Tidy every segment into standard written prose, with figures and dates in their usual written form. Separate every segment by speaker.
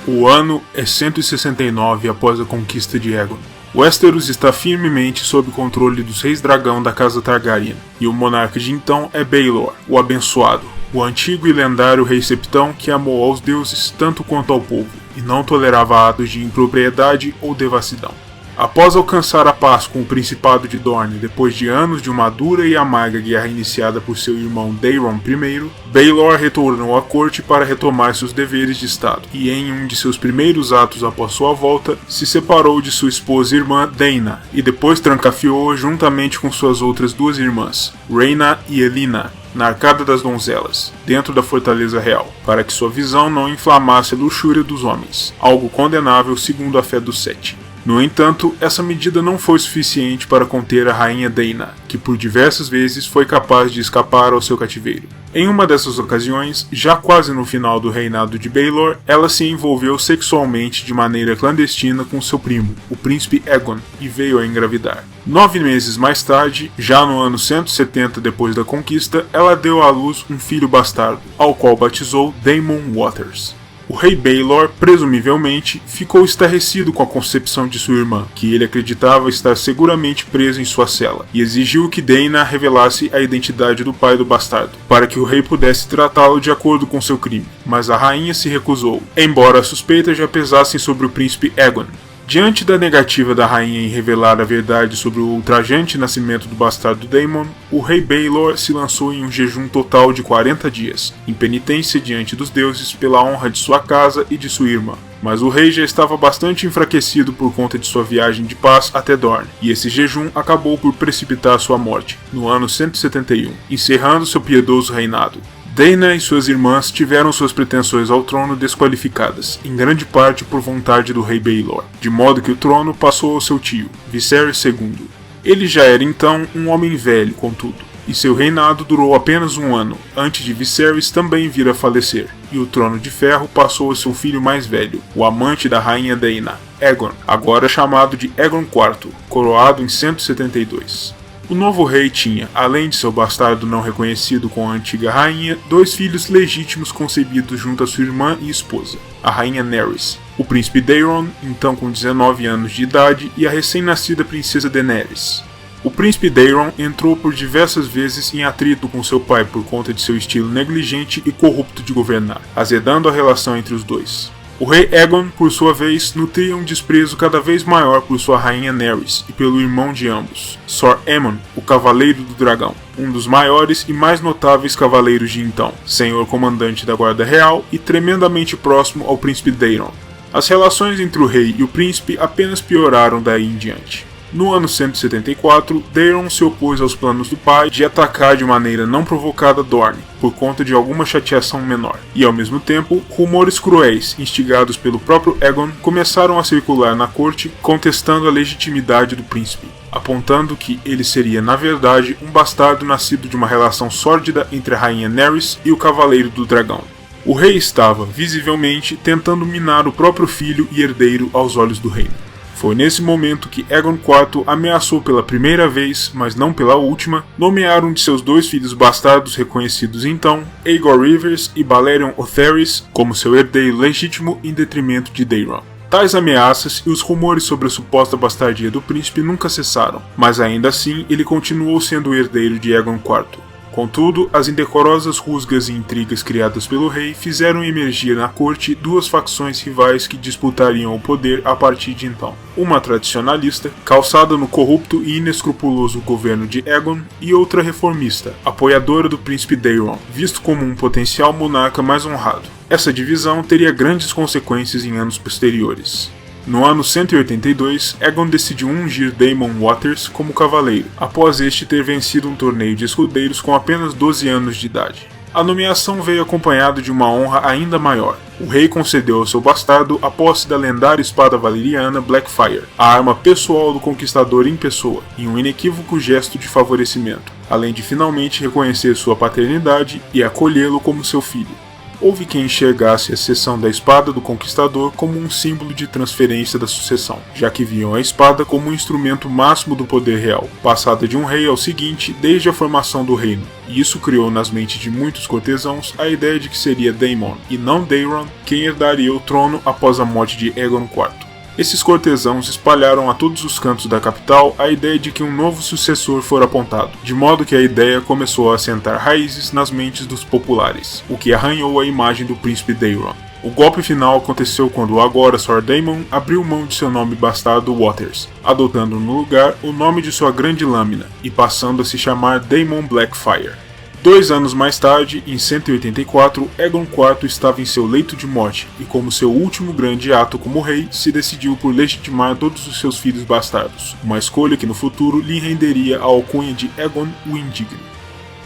Speaker 1: O ano é 169 após a conquista de Aegon. Westeros está firmemente sob controle dos Reis Dragão da Casa Targaryen, e o monarca de então é Baelor, o Abençoado, o antigo e lendário Rei Septão que amou aos deuses tanto quanto ao povo, e não tolerava atos de impropriedade ou devassidão. Após alcançar a paz com o Principado de Dorne depois de anos de uma dura e amarga guerra iniciada por seu irmão Daemon I, Baelor retornou à corte para retomar seus deveres de estado, e em um de seus primeiros atos após sua volta, se separou de sua esposa e irmã Daena, e depois trancafiou juntamente com suas outras duas irmãs, Rhaena e Elena, na Arcada das Donzelas, dentro da Fortaleza Real, para que sua visão não inflamasse a luxúria dos homens, algo condenável segundo a fé dos Sete. No entanto, essa medida não foi suficiente para conter a rainha Daena, que por diversas vezes foi capaz de escapar ao seu cativeiro. Em uma dessas ocasiões, já quase no final do reinado de Baelor, ela se envolveu sexualmente de maneira clandestina com seu primo, o príncipe Aegon, e veio a engravidar. 9 meses mais tarde, já no ano 170 depois da conquista, ela deu à luz um filho bastardo, ao qual batizou Daemon Waters. O rei Baelor, presumivelmente, ficou estarrecido com a concepção de sua irmã, que ele acreditava estar seguramente preso em sua cela, e exigiu que Daena revelasse a identidade do pai do bastardo, para que o rei pudesse tratá-lo de acordo com seu crime. Mas a rainha se recusou, embora as suspeitas já pesassem sobre o príncipe Aegon. Diante da negativa da rainha em revelar a verdade sobre o ultrajante nascimento do bastardo Daemon, o rei Baelor se lançou em um jejum total de 40 dias, em penitência diante dos deuses pela honra de sua casa e de sua irmã. Mas o rei já estava bastante enfraquecido por conta de sua viagem de paz até Dorne, e esse jejum acabou por precipitar sua morte, no ano 171, encerrando seu piedoso reinado. Daena e suas irmãs tiveram suas pretensões ao trono desqualificadas, em grande parte por vontade do rei Baelor, de modo que o trono passou ao seu tio, Viserys II. Ele já era então um homem velho, contudo, e seu reinado durou apenas um ano, antes de Viserys também vir a falecer, e o trono de ferro passou a seu filho mais velho, o amante da rainha Daena, Aegon, agora chamado de Aegon IV, coroado em 172. O novo rei tinha, além de seu bastardo não reconhecido com a antiga rainha, 2 filhos legítimos concebidos junto a sua irmã e esposa, a rainha Nerys, o príncipe Daeron, então com 19 anos de idade, e a recém-nascida princesa Daenerys. O príncipe Daeron entrou por diversas vezes em atrito com seu pai por conta de seu estilo negligente e corrupto de governar, azedando a relação entre os dois. O rei Aegon, por sua vez, nutria um desprezo cada vez maior por sua rainha Nerys e pelo irmão de ambos, Sor Aemon, o Cavaleiro do Dragão, um dos maiores e mais notáveis cavaleiros de então, senhor comandante da Guarda Real e tremendamente próximo ao príncipe Daeron. As relações entre o rei e o príncipe apenas pioraram daí em diante. No ano 174, Daeron se opôs aos planos do pai de atacar de maneira não provocada Dorne, por conta de alguma chateação menor, e ao mesmo tempo, rumores cruéis, instigados pelo próprio Aegon, começaram a circular na corte contestando a legitimidade do príncipe, apontando que ele seria, na verdade, um bastardo nascido de uma relação sórdida entre a rainha Nerys e o Cavaleiro do Dragão. O rei estava, visivelmente, tentando minar o próprio filho e herdeiro aos olhos do reino. Foi nesse momento que Aegon IV ameaçou pela primeira vez, mas não pela última, nomear um de seus 2 filhos bastardos reconhecidos então, Aegor Rivers e Balerion Otherys, como seu herdeiro legítimo em detrimento de Daeron. Tais ameaças e os rumores sobre a suposta bastardia do príncipe nunca cessaram, mas ainda assim ele continuou sendo o herdeiro de Aegon IV. Contudo, as indecorosas rusgas e intrigas criadas pelo rei fizeram emergir na corte 2 facções rivais que disputariam o poder a partir de então. Uma tradicionalista, calçada no corrupto e inescrupuloso governo de Aegon, e outra reformista, apoiadora do príncipe Daeron, visto como um potencial monarca mais honrado. Essa divisão teria grandes consequências em anos posteriores. No ano 182, Aegon decidiu ungir Daemon Waters como cavaleiro, após este ter vencido um torneio de escudeiros com apenas 12 anos de idade. A nomeação veio acompanada de uma honra ainda maior. O rei concedeu ao seu bastardo a posse da lendária espada valeriana Blackfyre, a arma pessoal do conquistador em pessoa, em um inequívoco gesto de favorecimento, além de finalmente reconhecer sua paternidade e acolhê-lo como seu filho. Houve quem enxergasse a cessão da espada do conquistador como um símbolo de transferência da sucessão, já que viam a espada como um instrumento máximo do poder real, passada de um rei ao seguinte desde a formação do reino, e isso criou nas mentes de muitos cortesãos a ideia de que seria Daemon, e não Daeron, quem herdaria o trono após a morte de Aegon IV. Esses cortesãos espalharam a todos os cantos da capital a ideia de que um novo sucessor fora apontado, de modo que a ideia começou a assentar raízes nas mentes dos populares, o que arranhou a imagem do príncipe Daeron. O golpe final aconteceu quando o agora Sr. Daemon abriu mão de seu nome bastardo Waters, adotando no lugar o nome de sua grande lâmina e passando a se chamar Daemon Blackfyre. 2 anos mais tarde, em 184, Aegon IV estava em seu leito de morte e, como seu último grande ato como rei, se decidiu por legitimar todos os seus filhos bastardos, uma escolha que no futuro lhe renderia a alcunha de Aegon o Indigno.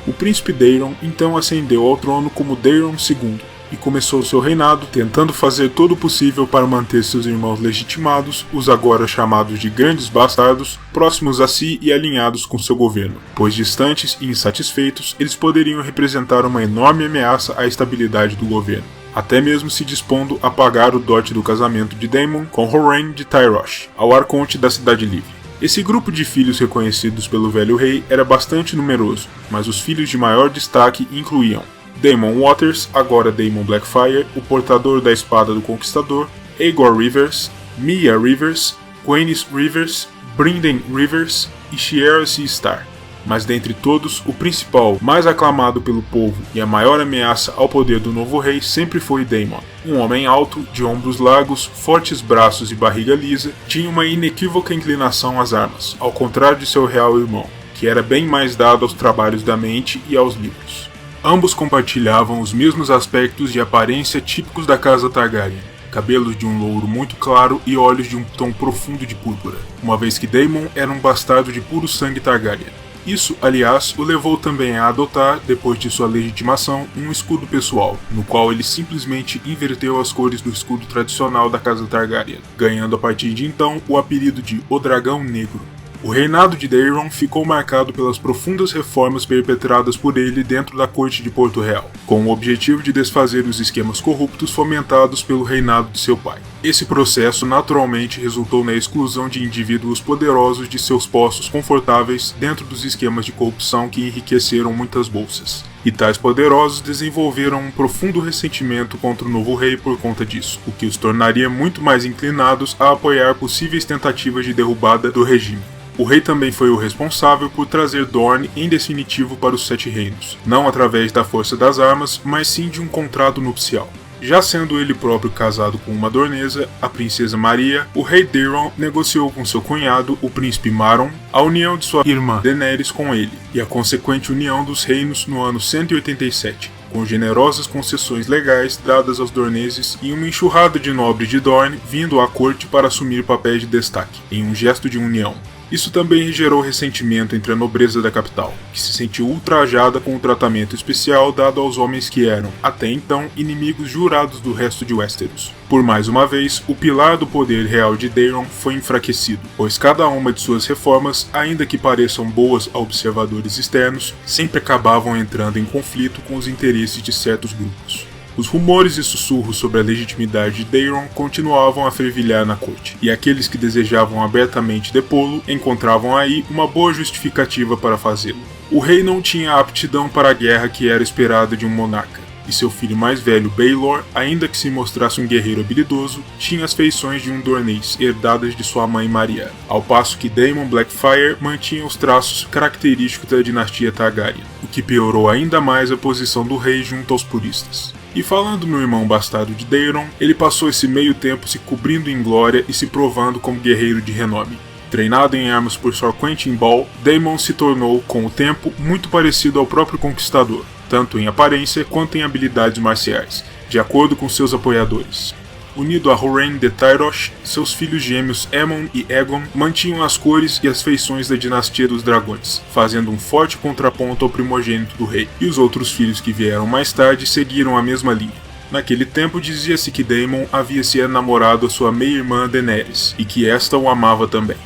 Speaker 1: O príncipe Daeron então ascendeu ao trono como Daeron II e começou seu reinado tentando fazer todo o possível para manter seus irmãos legitimados, os agora chamados de Grandes Bastardos, próximos a si e alinhados com seu governo, pois distantes e insatisfeitos, eles poderiam representar uma enorme ameaça à estabilidade do governo, até mesmo se dispondo a pagar o dote do casamento de Daemon com Horain de Tyrosh, ao arconte da Cidade Livre. Esse grupo de filhos reconhecidos pelo velho rei era bastante numeroso, mas os filhos de maior destaque incluíam Daemon Waters, agora Daemon Blackfyre, o portador da espada do conquistador, Aegor Rivers, Mia Rivers, Quenys Rivers, Brynden Rivers e Shiera Seastar. Mas dentre todos, o principal, mais aclamado pelo povo e a maior ameaça ao poder do novo rei sempre foi Daemon. Um homem alto, de ombros largos, fortes braços e barriga lisa, tinha uma inequívoca inclinação às armas, ao contrário de seu real irmão, que era bem mais dado aos trabalhos da mente e aos livros. Ambos compartilhavam os mesmos aspectos de aparência típicos da casa Targaryen, cabelos de um louro muito claro e olhos de um tom profundo de púrpura, uma vez que Daemon era um bastardo de puro sangue Targaryen. Isso, aliás, o levou também a adotar, depois de sua legitimação, um escudo pessoal, no qual ele simplesmente inverteu as cores do escudo tradicional da casa Targaryen, ganhando a partir de então o apelido de O Dragão Negro. O reinado de Daeron ficou marcado pelas profundas reformas perpetradas por ele dentro da corte de Porto Real, com o objetivo de desfazer os esquemas corruptos fomentados pelo reinado de seu pai. Esse processo naturalmente resultou na exclusão de indivíduos poderosos de seus postos confortáveis dentro dos esquemas de corrupção que enriqueceram muitas bolsas. E tais poderosos desenvolveram um profundo ressentimento contra o novo rei por conta disso, o que os tornaria muito mais inclinados a apoiar possíveis tentativas de derrubada do regime. O rei também foi o responsável por trazer Dorne em definitivo para os Sete Reinos, não através da força das armas, mas sim de um contrato nupcial. Já sendo ele próprio casado com uma dornesa, a princesa Maria, o rei Daeron negociou com seu cunhado, o príncipe Maron, a união de sua irmã Daenerys com ele, e a consequente união dos reinos no ano 187, com generosas concessões legais dadas aos dorneses e uma enxurrada de nobres de Dorne vindo à corte para assumir papéis de destaque, em um gesto de união. Isso também gerou ressentimento entre a nobreza da capital, que se sentiu ultrajada com o tratamento especial dado aos homens que eram, até então, inimigos jurados do resto de Westeros. Por mais uma vez, o pilar do poder real de Daeron foi enfraquecido, pois cada uma de suas reformas, ainda que pareçam boas a observadores externos, sempre acabavam entrando em conflito com os interesses de certos grupos. Os rumores e sussurros sobre a legitimidade de Daeron continuavam a fervilhar na corte, e aqueles que desejavam abertamente depô-lo encontravam aí uma boa justificativa para fazê-lo. O rei não tinha a aptidão para a guerra que era esperada de um monarca, e seu filho mais velho, Baelor, ainda que se mostrasse um guerreiro habilidoso, tinha as feições de um dornês herdadas de sua mãe Maria, ao passo que Daemon Blackfyre mantinha os traços característicos da dinastia Targaryen, o que piorou ainda mais a posição do rei junto aos puristas. E falando no irmão bastardo de Daeron, ele passou esse meio tempo se cobrindo em glória e se provando como guerreiro de renome. Treinado em armas por Sir Quentyn Ball, Daemon se tornou, com o tempo, muito parecido ao próprio conquistador, tanto em aparência quanto em habilidades marciais, de acordo com seus apoiadores. Unido a Horain de Tyrosh, seus filhos gêmeos Aemon e Aegon mantinham as cores e as feições da dinastia dos dragões, fazendo um forte contraponto ao primogênito do rei, e os outros filhos que vieram mais tarde seguiram a mesma linha. Naquele tempo dizia-se que Daemon havia se enamorado a sua meia-irmã Daenerys, e que esta o amava também.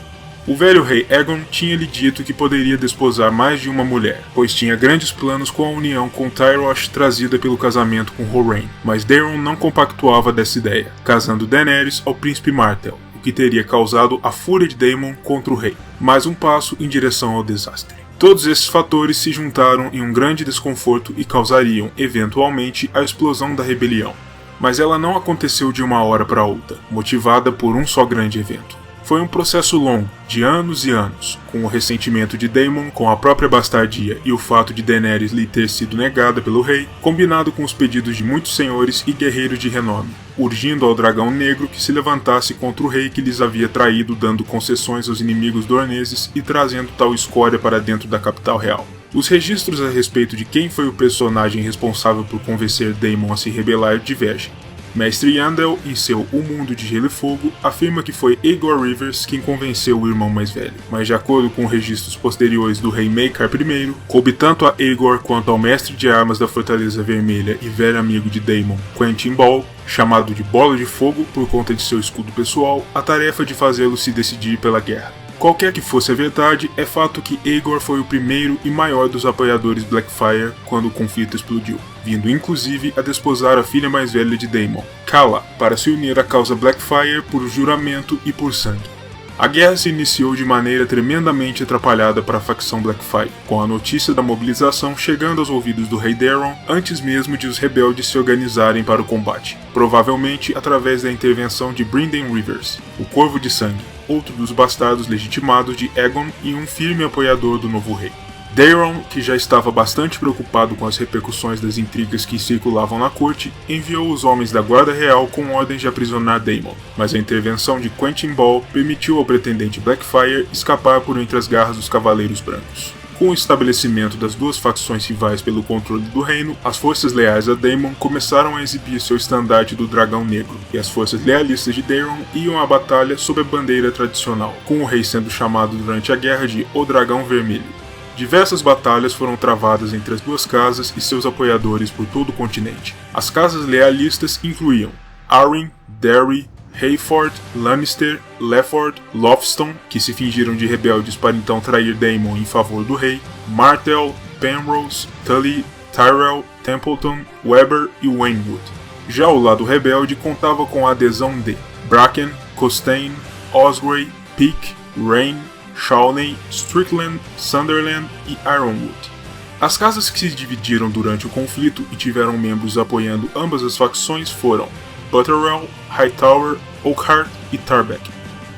Speaker 1: O velho rei Aegon tinha lhe dito que poderia desposar mais de uma mulher, pois tinha grandes planos com a união com Tyrosh trazida pelo casamento com Horain, mas Daeron não compactuava dessa ideia, casando Daenerys ao príncipe Martell, o que teria causado a fúria de Daemon contra o rei, mais um passo em direção ao desastre. Todos esses fatores se juntaram em um grande desconforto e causariam, eventualmente, a explosão da rebelião, mas ela não aconteceu de uma hora para outra, motivada por um só grande evento. Foi um processo longo, de anos e anos, com o ressentimento de Daemon com a própria bastardia e o fato de Daenerys lhe ter sido negada pelo rei, combinado com os pedidos de muitos senhores e guerreiros de renome, urgindo ao dragão negro que se levantasse contra o rei que lhes havia traído, dando concessões aos inimigos dorneses e trazendo tal escória para dentro da capital real. Os registros a respeito de quem foi o personagem responsável por convencer Daemon a se rebelar divergem. Mestre Yandel, em seu O Mundo de Gelo e Fogo, afirma que foi Aegor Rivers quem convenceu o irmão mais velho, mas de acordo com registros posteriores do rei Maekar I, coube tanto a Aegor quanto ao mestre de armas da Fortaleza Vermelha e velho amigo de Daemon, Quentyn Ball, chamado de Bola de Fogo por conta de seu escudo pessoal, a tarefa de fazê-lo se decidir pela guerra. Qualquer que fosse a verdade, é fato que Aegor foi o primeiro e maior dos apoiadores Blackfyre quando o conflito explodiu, vindo inclusive a desposar a filha mais velha de Daemon, Calla, para se unir à causa Blackfyre por juramento e por sangue. A guerra se iniciou de maneira tremendamente atrapalhada para a facção Blackfyre, com a notícia da mobilização chegando aos ouvidos do rei Daeron antes mesmo de os rebeldes se organizarem para o combate, provavelmente através da intervenção de Brynden Rivers, o Corvo de Sangue, outro dos bastardos legitimados de Aegon e um firme apoiador do novo rei. Daeron, que já estava bastante preocupado com as repercussões das intrigas que circulavam na corte, enviou os homens da Guarda Real com ordens de aprisionar Daemon, mas a intervenção de Quentyn Ball permitiu ao pretendente Blackfyre escapar por entre as garras dos Cavaleiros Brancos. Com o estabelecimento das duas facções rivais pelo controle do reino, as forças leais a Daemon começaram a exibir seu estandarte do Dragão Negro, e as forças lealistas de Daeron iam à batalha sob a bandeira tradicional, com o rei sendo chamado durante a guerra de O Dragão Vermelho. Diversas batalhas foram travadas entre as duas casas e seus apoiadores por todo o continente. As casas lealistas incluíam Arryn, Darry, Hayford, Lannister, Lefford, Lofston, que se fingiram de rebeldes para então trair Daemon em favor do rei, Martell, Penrose, Tully, Tyrell, Templeton, Webber e Waynwood. Já o lado rebelde contava com a adesão de Bracken, Costain, Osgrey, Peake, Rain, Shawnee, Strickland, Sunderland e Ironwood. As casas que se dividiram durante o conflito e tiveram membros apoiando ambas as facções foram Butterwell, Hightower, Oakhart e Tarbeck.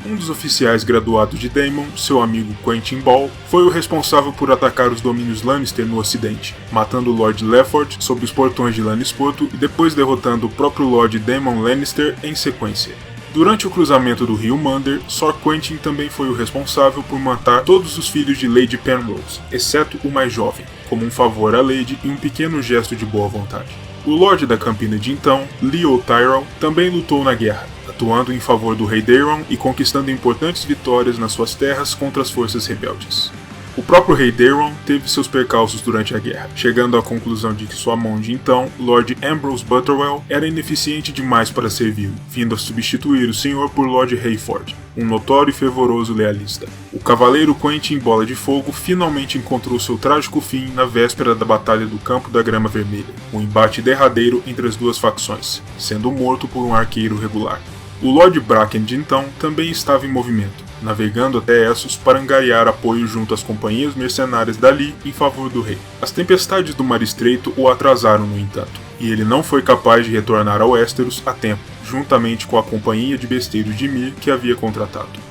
Speaker 1: Um dos oficiais graduados de Daemon, seu amigo Quentyn Ball, foi o responsável por atacar os domínios Lannister no ocidente, matando o Lord Lefford sob os portões de Lannisport e depois derrotando o próprio Lord Daemon Lannister em sequência. Durante o cruzamento do rio Mander, Sir Quentyn também foi o responsável por matar todos os filhos de Lady Penrose, exceto o mais jovem, como um favor à Lady e um pequeno gesto de boa vontade. O Lorde da Campina de então, Leo Tyrell, também lutou na guerra, atuando em favor do rei Daeron e conquistando importantes vitórias nas suas terras contra as forças rebeldes. O próprio rei Daeron teve seus percalços durante a guerra, chegando à conclusão de que sua mão de então, Lord Ambrose Butterwell, era ineficiente demais para servi-lo, vindo a substituir o senhor por Lord Hayford, um notório e fervoroso lealista. O cavaleiro Quentyn Bola de Fogo finalmente encontrou seu trágico fim na véspera da Batalha do Campo da Grama Vermelha, um embate derradeiro entre as duas facções, sendo morto por um arqueiro regular. O Lord Bracken de então também estava em movimento, navegando até Essos para angariar apoio junto às companhias mercenárias dali em favor do rei. As tempestades do Mar Estreito o atrasaram, no entanto, e ele não foi capaz de retornar a Westeros a tempo, juntamente com a companhia de besteiros de Myr que havia contratado.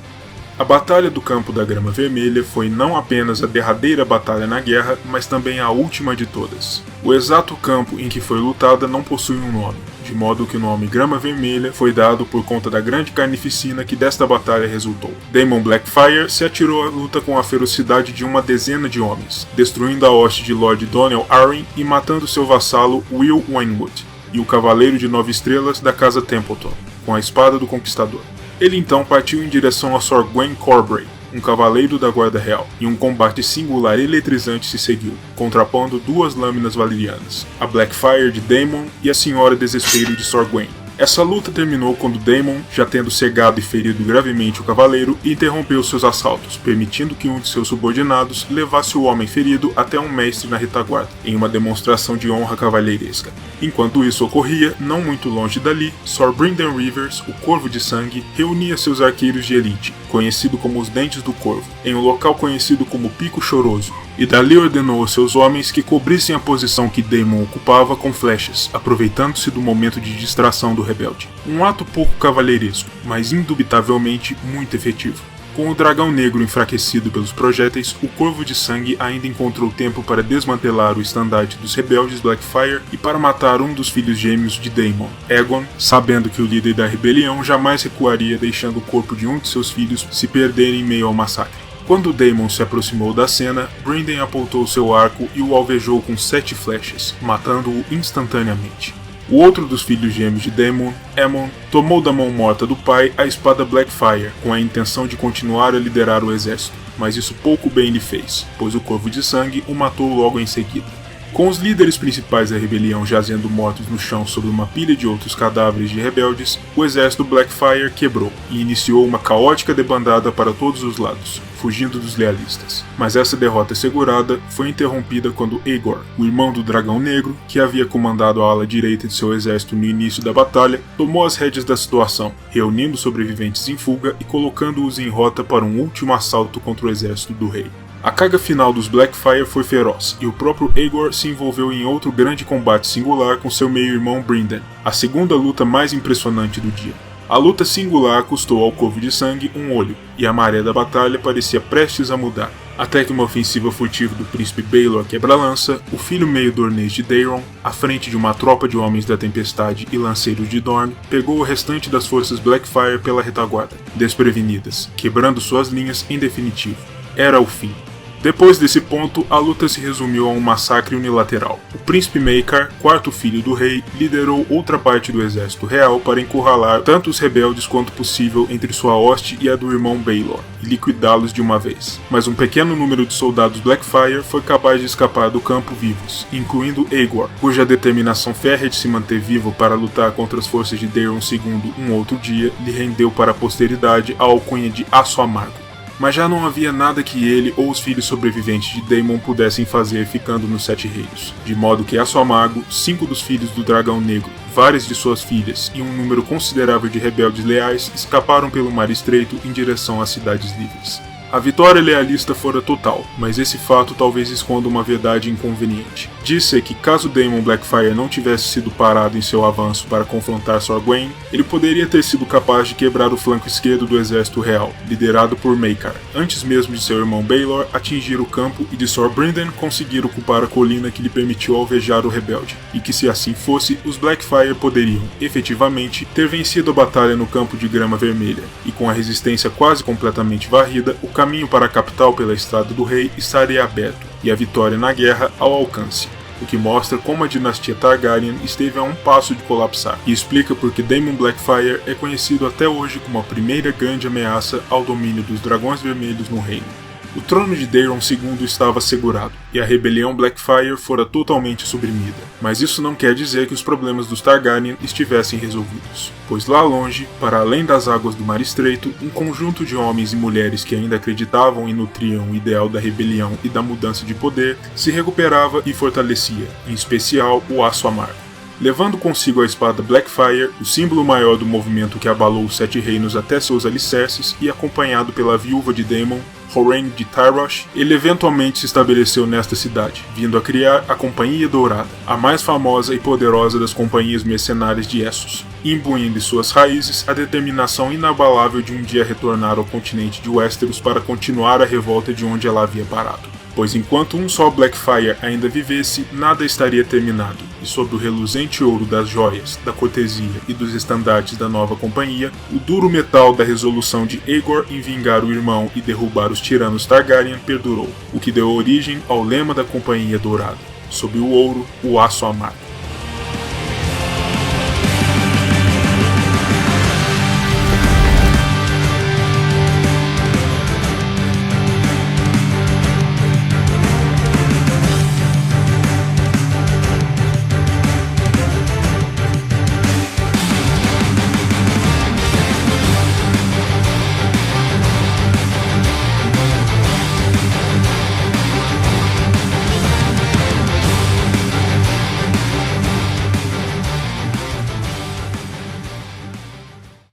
Speaker 1: A Batalha do Campo da Grama Vermelha foi não apenas a derradeira batalha na guerra, mas também a última de todas. O exato campo em que foi lutada não possui um nome, de modo que o nome Grama Vermelha foi dado por conta da grande carnificina que desta batalha resultou. Daemon Blackfyre se atirou à luta com a ferocidade de uma dezena de homens, destruindo a hoste de Lord Donell Arryn e matando seu vassalo Will Waynwood, e o Cavaleiro de 9 Estrelas da Casa Templeton, com a espada do Conquistador. Ele então partiu em direção a Sir Gwen Corbray, um cavaleiro da Guarda Real, e um combate singular e eletrizante se seguiu, contrapondo duas lâminas valerianas, a Blackfyre de Daemon e a Senhora Desespero de Sir Gwen. Essa luta terminou quando Daemon, já tendo cegado e ferido gravemente o cavaleiro, interrompeu seus assaltos, permitindo que um de seus subordinados levasse o homem ferido até um mestre na retaguarda, em uma demonstração de honra cavalheiresca. Enquanto isso ocorria, não muito longe dali, Sir Brynden Rivers, o Corvo de Sangue, reunia seus arqueiros de elite, conhecido como os Dentes do Corvo, em um local conhecido como Pico Choroso, e dali ordenou aos seus homens que cobrissem a posição que Daemon ocupava com flechas, aproveitando-se do momento de distração do rebelde. Um ato pouco cavalheiresco, mas indubitavelmente muito efetivo. Com o dragão negro enfraquecido pelos projéteis, o Corvo de Sangue ainda encontrou tempo para desmantelar o estandarte dos rebeldes Blackfyre e para matar um dos filhos gêmeos de Daemon, Aegon, sabendo que o líder da rebelião jamais recuaria deixando o corpo de um de seus filhos se perder em meio ao massacre. Quando Daemon se aproximou da cena, Brynden apontou seu arco e o alvejou com 7 flechas, matando-o instantaneamente. O outro dos filhos gêmeos de Daemon, Aemon, tomou da mão morta do pai a espada Blackfyre, com a intenção de continuar a liderar o exército, mas isso pouco bem lhe fez, pois o Corvo de Sangue o matou logo em seguida. Com os líderes principais da rebelião jazendo mortos no chão sobre uma pilha de outros cadáveres de rebeldes, o exército Blackfyre quebrou e iniciou uma caótica debandada para todos os lados, fugindo dos lealistas. Mas essa derrota assegurada foi interrompida quando Aegor, o irmão do Dragão Negro, que havia comandado a ala direita de seu exército no início da batalha, tomou as rédeas da situação, reunindo sobreviventes em fuga e colocando-os em rota para um último assalto contra o exército do rei. A carga final dos Blackfyre foi feroz, e o próprio Aegor se envolveu em outro grande combate singular com seu meio-irmão Brynden, a segunda luta mais impressionante do dia. A luta singular custou ao Corvo de Sangue um olho, e a maré da batalha parecia prestes a mudar, até que uma ofensiva furtiva do príncipe Baelor Quebra-Lança, o filho meio dornês de Daeron, à frente de uma tropa de homens da Tempestade e lanceiros de Dorne, pegou o restante das forças Blackfyre pela retaguarda, desprevenidas, quebrando suas linhas em definitivo. Era o fim. Depois desse ponto, a luta se resumiu a um massacre unilateral. O príncipe Maekar, quarto filho do rei, liderou outra parte do exército real para encurralar tanto os rebeldes quanto possível entre sua hoste e a do irmão Baelor, e liquidá-los de uma vez. Mas um pequeno número de soldados Blackfyre foi capaz de escapar do campo vivos, incluindo Aegor, cuja determinação férrea de se manter vivo para lutar contra as forças de Daeron II um outro dia lhe rendeu para a posteridade a alcunha de Aço Amargo. Mas já não havia nada que ele ou os filhos sobreviventes de Daemon pudessem fazer ficando nos Sete Reinos, de modo que Aço Amargo, 5 dos filhos do Dragão Negro, várias de suas filhas e um número considerável de rebeldes leais escaparam pelo Mar Estreito em direção às Cidades Livres. A vitória lealista fora total, mas esse fato talvez esconda uma verdade inconveniente. Diz-se que caso Daemon Blackfyre não tivesse sido parado em seu avanço para confrontar Sor Gwen, ele poderia ter sido capaz de quebrar o flanco esquerdo do exército real, liderado por Maekar, antes mesmo de seu irmão Baelor atingir o campo e de Sir Brynden conseguir ocupar a colina que lhe permitiu alvejar o rebelde, e que se assim fosse, os Blackfyre poderiam, efetivamente, ter vencido a batalha no campo de grama vermelha, e com a resistência quase completamente varrida, o caminho para a capital pela Estrada do Rei estaria aberto, e a vitória na guerra ao alcance, o que mostra como a dinastia Targaryen esteve a um passo de colapsar, e explica porque Daemon Blackfyre é conhecido até hoje como a primeira grande ameaça ao domínio dos Dragões Vermelhos no reino. O trono de Daeron II estava assegurado, e a rebelião Blackfyre fora totalmente suprimida, mas isso não quer dizer que os problemas dos Targaryen estivessem resolvidos, pois lá longe, para além das águas do Mar Estreito, um conjunto de homens e mulheres que ainda acreditavam e nutriam o ideal da rebelião e da mudança de poder, se recuperava e fortalecia, em especial o Aço Amargo. Levando consigo a espada Blackfyre, o símbolo maior do movimento que abalou os Sete Reinos até seus alicerces, e acompanhado pela viúva de Daemon, Horain de Tyrosh, ele eventualmente se estabeleceu nesta cidade, vindo a criar a Companhia Dourada, a mais famosa e poderosa das companhias mercenárias de Essos, imbuindo em suas raízes a determinação inabalável de um dia retornar ao continente de Westeros para continuar a revolta de onde ela havia parado. Pois enquanto um só Blackfyre ainda vivesse, nada estaria terminado, e sob o reluzente ouro das joias, da cortesia e dos estandartes da nova companhia, o duro metal da resolução de Aegor em vingar o irmão e derrubar os tiranos Targaryen perdurou, o que deu origem ao lema da Companhia Dourada: sob o ouro, o Aço Amargo.